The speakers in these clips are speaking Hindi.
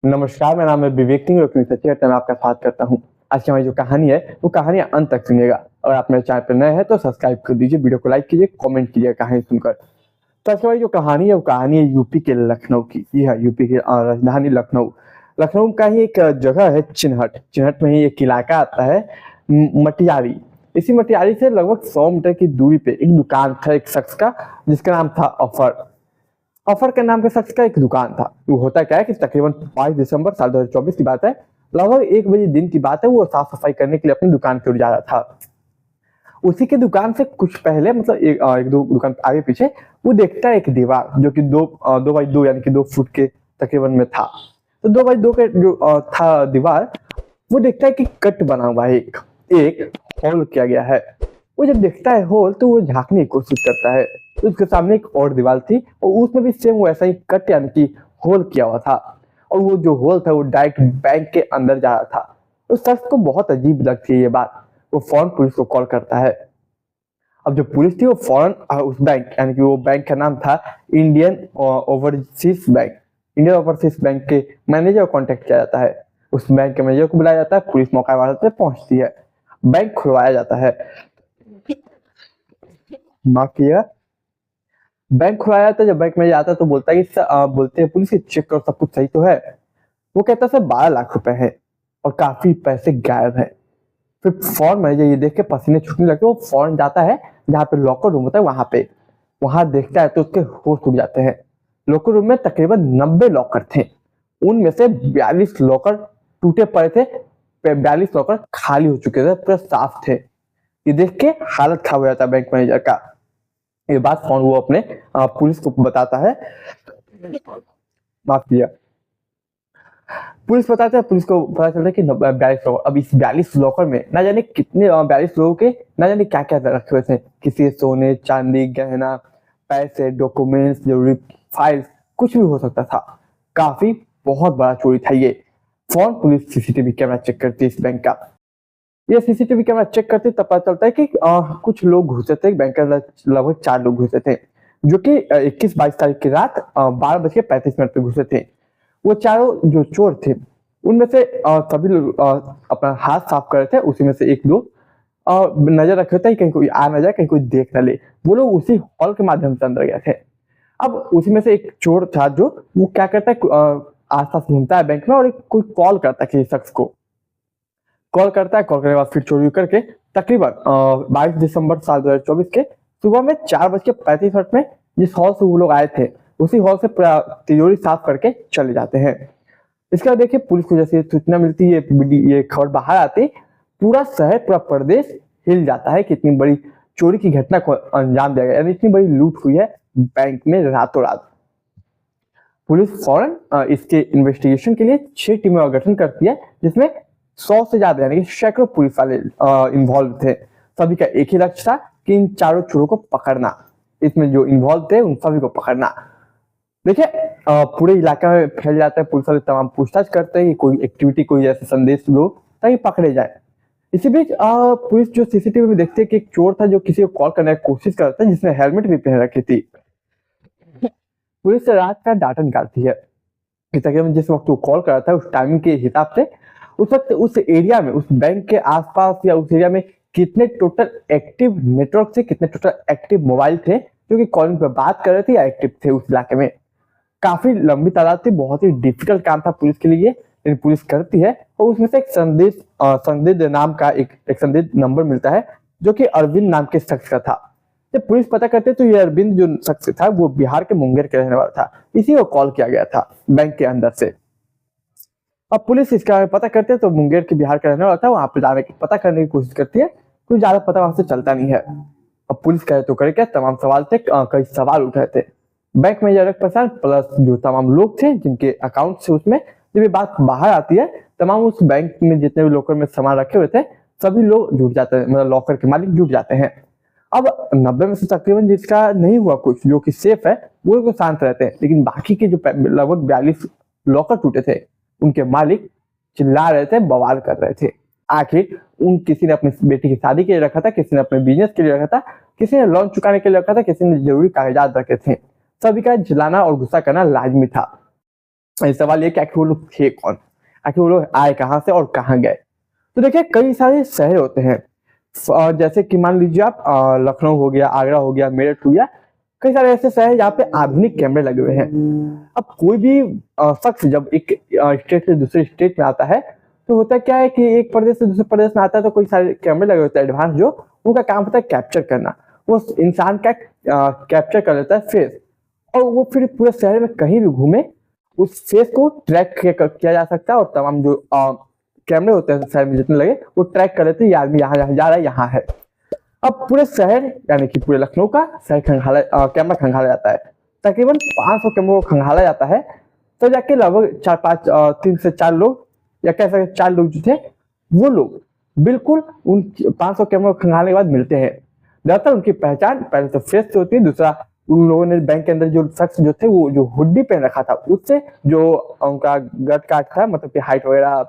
नमस्कार, मेरा नाम है विवेक सिंह और मैं आपका स्वागत करता हूँ। आज की हमारी जो कहानी है, वो कहानी अंत तक सुनिएगा। और आप मेरे चैनल पर नए हैं तो सब्सक्राइब कर दीजिए, वीडियो को लाइक कीजिए, कमेंट कीजिए कहानी सुनकर। तो आज की हमारी जो कहानी है, वो कहानी है यूपी के लखनऊ की। जी हाँ, यूपी की राजधानी लखनऊ। लखनऊ का ही एक जगह है चिन्हट। चिन्हट में ही एक इलाका आता है मटियारी। इसी मटियारी से लगभग 100 मीटर की दूरी पे एक दुकान था एक शख्स का, जिसका नाम था अफर। अफर के नाम के शख्स का एक दुकान था। वो होता क्या है कि तकरीबन 22 दिसंबर साल 2024 की बात है, लगभग 1 बजे दिन की बात है। वो साफ सफाई करने के लिए अपनी दुकान की ओर जा रहा था। उसी के दुकान से कुछ पहले, मतलब एक दो दुकान आगे पीछे, वो देखता है एक दीवार जो कि 2 बाई 2 यानी कि 2 फुट के तकरीबन में था। तो 2 बाई 2 के जो था दीवार, वो देखता है कि कट बना हुआ है, एक होल किया गया है। वो जब देखता है होल, तो वो झांकने की कोशिश करता है। तो उसके सामने एक और दीवार थी और उसमें भी सेम वैसा ही कट यानी कि होल किया हुआ था। और वो जो होल था वो डायरेक्ट बैंक के अंदर जा रहा था। उस शख्स को बहुत अजीब लगती है ये बात। वो फौरन पुलिस को कॉल करता है। अब जो पुलिस थी वो फौरन उस बैंक, यानी कि वो बैंक का नाम था Indian overseas bank. Indian overseas bank के मैनेजर को कॉन्टेक्ट किया जाता है। उस बैंक के मैनेजर को बुलाया जाता है। पुलिस मौका पर पहुंचती है। बैंक खुलवाया जाता है। माफ किया, बैंक खुलाया था। जब बैंक में जाता है तो बोलता है कि बोलते हैं पुलिस, चेक करो सब कुछ सही तो है। वो कहता है सर 12 लाख रुपए है और काफी पैसे गायब है। फिर फौरन मैनेजर ये देख के पसीने छूटने लगते, वो फौरन जाता है जहाँ पे लॉकर रूम होता है वहां पे। वहां देखता है तो उसके होश उड़ जाते हैं। लॉकर रूम में तकरीबन 90 लॉकर थे। उनमें से 42 लॉकर टूटे पड़े थे, 42 लॉकर खाली हो चुके थे, पूरे साफ थे। ये देख के हालत खराब हो जाता है बैंक मैनेजर का। ये बात फोन वो अपने पुलिस को बताता है। माफ किया, पुलिस बताता है। पुलिस को पता चलता है कि 42 लॉकर। अब इस 42 लॉकर में ना जाने कितने 42 लोगों के ना जाने क्या क्या रखे हुए थे। किसी सोने चांदी गहना पैसे डॉक्यूमेंट्स जरूरी फाइल्स कुछ भी हो सकता था। काफी बहुत बड़ा चोरी था ये। फौरन पुलिस सीसीटीवी कैमरा चेक करती है इस बैंक का। ये सीसीटीवी कैमरा चेक करते तब पता चलता है कि कुछ लोग घुसे थे बैंक के अंदर। लगभग 4 लोग घुसे थे, जो कि 21-22 तारीख की रात 12:35 पे घुसे थे। वो चारों जो चोर थे, उनमें से सभी लोग अपना हाथ साफ कर रहे थे। उसी में से एक दो नजर रखे थे कहीं कोई आ ना जाए, कहीं कोई देख ना ले। वो लोग उसी हॉल के माध्यम से अंदर गए थे। अब उसी में से एक चोर था जो वो क्या करता है, आसपास घूमता है बैंक में और कोई कॉल करता है किसी शख्स को। कॉल करता है। कॉल करने के बाद फिर चोरी करके तकरीबन 22 दिसंबर साल 2024 के सुबह में 4:35 में जिस हॉल से वो लोग आए थे, उसी हॉल से पूरा तिजोरी साफ करके चले जाते हैं। इसके बाद देखिए, पुलिस को जैसे सूचना मिलती है, ये खबर बाहर आती, पूरा शहर पूरा प्रदेश हिल जाता है कि इतनी बड़ी चोरी की घटना को अंजाम दिया गया, यानी इतनी बड़ी लूट हुई है बैंक में रातों रात। पुलिस फौरन इसके इन्वेस्टिगेशन के लिए 6 टीमों का गठन करती है, जिसमें 100 से ज्यादा यानी कि सैकड़ों पुलिस वाले इन्वॉल्व थे। सभी का एक ही लक्ष्य था कि इन चारों चोरों को पकड़ना। इसमें जो इन्वॉल्व थे उन सभी को पकड़ना। देखिए, पूरे इलाका में फैल जाता है। पुलिस वाले तमाम पूछताछ करते हैं कि कोई एक्टिविटी, कोई ऐसे संदेश दो ताकि पकड़े जाए। इसी बीच पुलिस जो सीसीटीवी में देखते है कि एक चोर था जो किसी को कॉल करने की कोशिश करता है, जिसने हेलमेट भी पहन रखी थी। पुलिस रात का डाटा निकालती है कि तकरीबन जिस वक्त वो कॉल कर रहा था उस टाइमिंग के हिसाब से उस वक्त उस एरिया में, उस बैंक के आसपास या उस एरिया में कितने टोटल एक्टिव नेटवर्क थे, कितने टोटल एक्टिव मोबाइल थे जो कि कॉलिंग पर बात कर रहे थे या एक्टिव थे उस इलाके में। काफी लंबी तादाद थी। बहुत ही डिफिकल्ट काम था पुलिस के लिए, लेकिन पुलिस करती है। और उसमें से एक संदिग्ध नाम का एक संदिग्ध नंबर मिलता है, जो कि अरविंद नाम के शख्स का था। जब पुलिस पता करते तो ये अरविंद जो शख्स था वो बिहार के मुंगेर के रहने वाला था। इसी को कॉल किया गया था बैंक के अंदर से। अब पुलिस इसके बारे में पता करते हैं तो मुंगेर के बिहार का रहने वाला था। वहां पे जाने की पता करने की कोशिश करती है, कोई ज्यादा पता वहां से चलता नहीं है। अब पुलिस करे तो करे क्या, तमाम सवाल थे, कई सवाल उठ रहे थे। बैंक में जरूरत परेशान प्लस जो तमाम लोग थे जिनके अकाउंट से उसमें जब ये बात बाहर आती है, तमाम उस बैंक में जितने भी लॉकर में सामान रखे हुए थे सभी लोग जुट जाते हैं, मतलब लॉकर के मालिक जुट जाते हैं। अब 90 में से तकरीबन जिसका नहीं हुआ कुछ, जो कि सेफ है, वो लोग शांत रहते हैं। लेकिन बाकी के जो लगभग 42 लॉकर टूटे थे, उनके मालिक चिल्ला रहे थे, बवाल कर रहे थे। आखिर किसी ने अपनी बेटी की शादी के लिए रखा था, किसी ने अपने बिजनेस के लिए रखा था, किसी ने लोन चुकाने के लिए रखा था, किसी ने जरूरी कागजात रखे थे। सभी का चिल्लाना और गुस्सा करना लाजमी था। सवाल ये कि आखिर वो लोग थे कौन, आखिर वो लोग आए कहाँ से और कहाँ गए। तो देखिए कई सारे शहर होते हैं, जैसे कि मान लीजिए आप लखनऊ हो गया, आगरा हो गया, मेरठ हो गया, कई सारे ऐसे शहर हैं जहाँ पे आधुनिक कैमरे लगे हुए हैं। अब कोई भी शख्स जब एक स्टेट से दूसरे स्टेट में आता है, तो होता क्या है कि एक प्रदेश से दूसरे प्रदेश में आता है तो कई सारे कैमरे लगे होते हैं एडवांस, जो उनका काम होता है कैप्चर करना। वो इंसान का कैप्चर कर लेता है फेस, और वो फिर पूरे शहर में कहीं भी घूमे उस फेस को ट्रैक किया जा सकता है, और तमाम जो कैमरे होते हैं शहर में जितने लगे वो ट्रैक कर लेते हैं ये आदमी यहाँ यहाँ जा रहा है, यहाँ है। अब पूरे शहर यानी कि पूरे लखनऊ का शहर कैमरा खंगाला जाता है। तकरीबन 500 कैमरों को खंगाला जाता है, तो जाके लगभग 3 से 4 लोग, या कह सकते 4 लोग जो थे वो लोग बिल्कुल उन 500 कैमरों को खंगालने के बाद मिलते हैं। ज्यादातर उनकी पहचान पहले तो फेस से होती है, दूसरा उन लोगों ने बैंक के अंदर जो शख्स जो थे वो जो हुड्डी पहन रखा था उससे जो उनका गट काट था, मतलब कि हाइट वगैरह,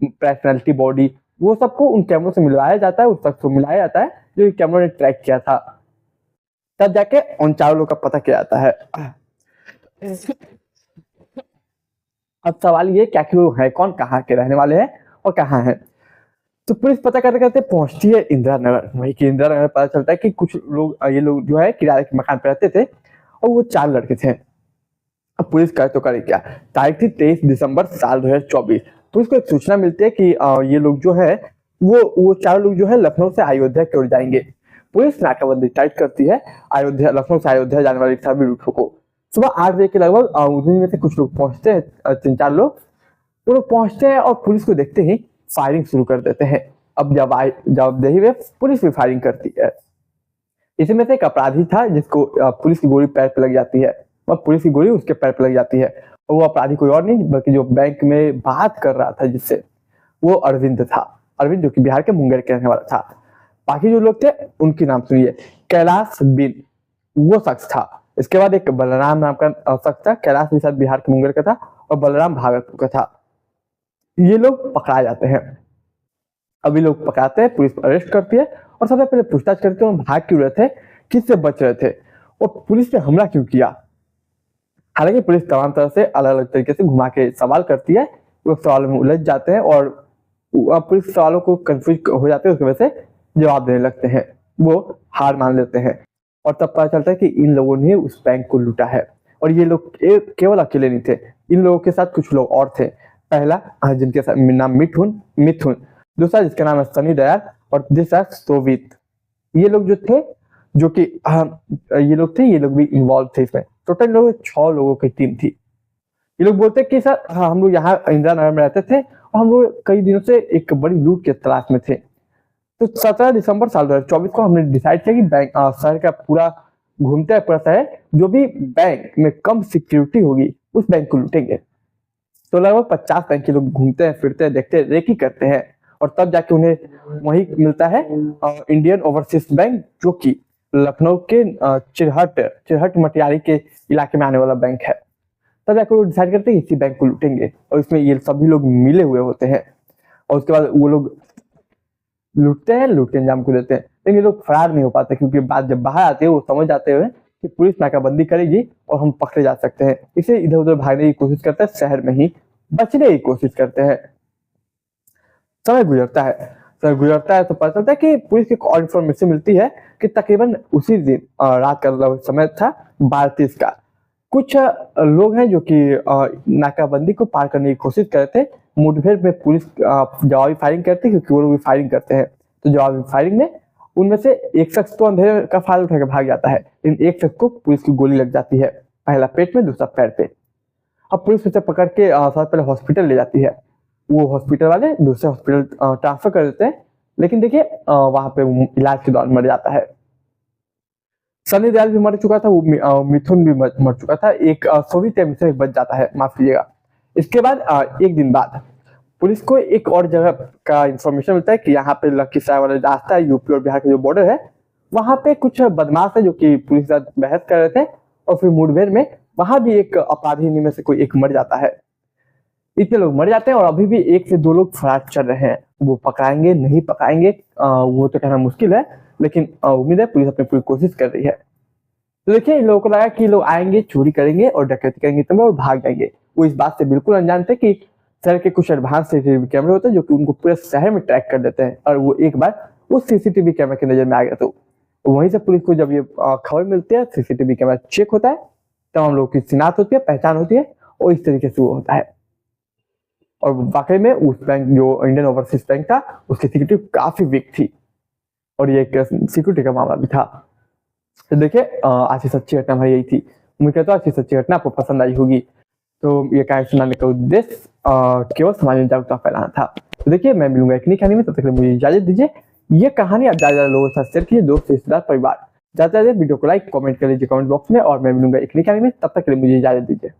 पर्सनैलिटी, बॉडी, वो सबको उन कैमरों से मिलवाया जाता है, उस शख्स को मिलाया जाता है जो कैमरों ने ट्रैक किया था। तब जाके उन 4 लोगों का पता किया जाता है। अब सवाल ये कि आखिर लोग हैं कौन, कहाँ के रहने वाले हैं और कहाँ हैं। तो पुलिस पता करते करते पहुंचती है इंदिरा नगर। वही कि इंदिरा नगर पता चलता है कि कुछ लोग, ये लोग जो है किराए के मकान पर रहते थे, और वो 4 लड़के थे। अब पुलिस करे तो करे क्या। तारीख थी 23 दिसंबर साल 2024। पुलिस को एक सूचना मिलती है कि ये लोग जो है वो 4 लोग जो है लखनऊ से अयोध्या की ओर जाएंगे। पुलिस नाकाबंदी टाइट करती है लखनऊ से अयोध्या जाने वाले सभी रूटों को। सुबह 8 बजे के लगभग उन्हीं में से कुछ लोग पहुंचते हैं, 3-4 लोग। वो लोग पहुंचते हैं और पुलिस को देखते ही फायरिंग शुरू कर देते हैं। अब जवाबदेही में पुलिस भी फायरिंग करती है। इसमें से एक अपराधी था जिसको पुलिस की गोली पैर पर लग जाती है, और पुलिस की गोली उसके पैर पर लग जाती है। और वो अपराधी कोई और नहीं बल्कि जो बैंक में बात कर रहा था जिससे, वो अरविंद था। अरविंद जो कि बिहार के मुंगेर के रहने वाला था। बाकी जो लोग थे उनके नाम सुनिए। कैलाश बिन वो शख्स था। इसके बाद एक बलराम नाम का शख्स था। कैलाश भी शायद बिहार के मुंगेर का था और बलराम भागलपुर का था। ये लोग पकड़ाए जाते हैं। अभी लोग पकड़ाते हैं, पुलिस अरेस्ट करती है और सबसे पहले पूछताछ करते हैं भाग क्यों रहे थे, किससे बच रहे थे और पुलिस ने हमला क्यों किया। हालांकि पुलिस तमाम तरह से अलग अलग तरीके से घुमा के सवाल करती है, वो सवालों में उलझ जाते हैं और पुलिस सवालों को कंफ्यूज हो जाते हैं, उसकी वजह से जवाब देने लगते हैं, वो हार मान लेते हैं। और तब पता चलता है कि इन लोगों ने उस बैंक को लूटा है। और ये लोग केवल अकेले नहीं थे, इन लोगों के साथ कुछ लोग और थे। पहला जिनके नाम मिथुन, दूसरा जिसका नाम है सनी दयाल, और तीसरा सोवित। ये लोग जो थे जो कि ये लोग भी इन्वॉल्व थे इसमें। टोटल लोग 6 लोगों की टीम थी। ये लोग बोलते कि सर हम लोग यहाँ इंदिरा नगर में रहते थे और हम लोग कई दिनों से एक बड़ी लूट के तलाश में थे। तो 17 दिसंबर साल 2024 को हमने डिसाइड किया कि बैंक शहर का पूरा घूमते हैं पूरा शहर, जो भी बैंक में कम सिक्योरिटी होगी उस बैंक को लूटेंगे। तो लगभग 50 बैंक के लोग घूमते हैं, फिरते हैं, देखते हैं, रेकी करते हैं, और तब जाके उन्हें वही मिलता है इंडियन ओवरसीज बैंक, जो कि लखनऊ के चिरहट मटियारी के इलाके में आने वाला बैंक है। तब जाकर वो डिसाइड करते हैं इसी बैंक को लूटेंगे, और इसमें ये सभी लोग मिले हुए होते हैं। और उसके बाद वो लोग लूटते हैं, लूट के अंजाम को देते हैं। लेकिन ये लोग फरार नहीं हो पाते, क्योंकि बात जब बाहर आती है वो समझ जाते हुए कि पुलिस नाकाबंदी करेगी और हम पकड़े जा सकते हैं, इसे इधर उधर भागने की कोशिश करते हैं, शहर में ही बचने की कोशिश करते हैं। समय गुजरता है तो पता चलता है कि पुलिस की और इन्फॉर्मेशन मिलती है कि तकरीबन उसी दिन रात का समय था 12:30 का। कुछ लोग हैं जो कि नाकाबंदी को पार करने की कोशिश करते थे। मुठभेड़ में पुलिस जवाबी फायरिंग करती है, क्योंकि वो लोग भी फायरिंग करते हैं। तो जवाबी फायरिंग में उनमें से एक शख्स तो अंधेरे का फायदा उठाकर भाग जाता है, लेकिन एक शख्स को पुलिस की गोली लग जाती है, पहला पेट में, दूसरा पैर पे। अब पुलिस उसे पकड़ के सबसे पहले हॉस्पिटल ले जाती है। वो हॉस्पिटल वाले दूसरे हॉस्पिटल ट्रांसफर कर देते हैं, लेकिन देखिए वहां पे इलाज के दौरान मर जाता है। सनी दयाल भी मर चुका था, वो मिथुन भी मर चुका था, एक सोवित से बच जाता है, माफ कीजिएगा। इसके बाद एक दिन बाद पुलिस को एक और जगह का इंफॉर्मेशन मिलता है कि यहाँ पे लखीसराय वाला रास्ता है, यूपी और बिहार का जो बॉर्डर है, वहां पे कुछ बदमाश है जो कि पुलिस के साथ बहस कर रहे थे, और फिर मुठभेड़ में वहां भी एक अपराधी में से कोई एक मर जाता है। इतने लोग मर जाते हैं और अभी भी 1 से 2 लोग फरार चल रहे हैं। वो पकड़ाएंगे नहीं पकड़ाएंगे वो तो कहना मुश्किल है, लेकिन उम्मीद है पुलिस अपनी पूरी कोशिश कर रही है। तो देखिए इन लोगों को लगा कि लोग आएंगे, चोरी करेंगे और डकैती करेंगे, तो और भाग जाएंगे। वो इस बात से बिल्कुल अनजान थे कि शहर के कुछ एडवांस सीसीटीवी कैमरे होते हैं जो कि उनको पूरे शहर में ट्रैक कर देते हैं, और वो एक बार उस सीसीटीवी कैमरे की नजर में आ गया। तो वहीं से पुलिस को जब ये खबर मिलती है, सीसीटीवी कैमरा चेक होता है, तमाम लोगों की शिनाख्त होती है, पहचान होती है, और इस तरीके से वो होता है। और वाकई में उस बैंक जो इंडियन ओवरसीज बैंक था, उसकी सिक्योरिटी काफी वीक थी, और ये एक सिक्योरिटी का मामला भी था। तो देखिए आज की सच्ची घटना हमारी यही थी। उम्मीद करता हूँ आज की सच्ची घटना आपको पसंद आई होगी। तो ये कहानी सुनाने का उद्देश्य केवल समाज में जागरूकता फैलाना था। तो देखिए मैं मिलूंगा एक नई कहानी में, तब तक के लिए मुझे इजाजत दीजिए। ये कहानी आप ज्यादा लोगों के साथ शेयर कीजिए, दोस्त रिश्तेदार परिवार। ज्यादा वीडियो को लाइक कमेंट कर लीजिए कमेंट बॉक्स में, और मैं मिलूंगा एक नई कहानी में, तब तक के लिए मुझे इजाजत दीजिए।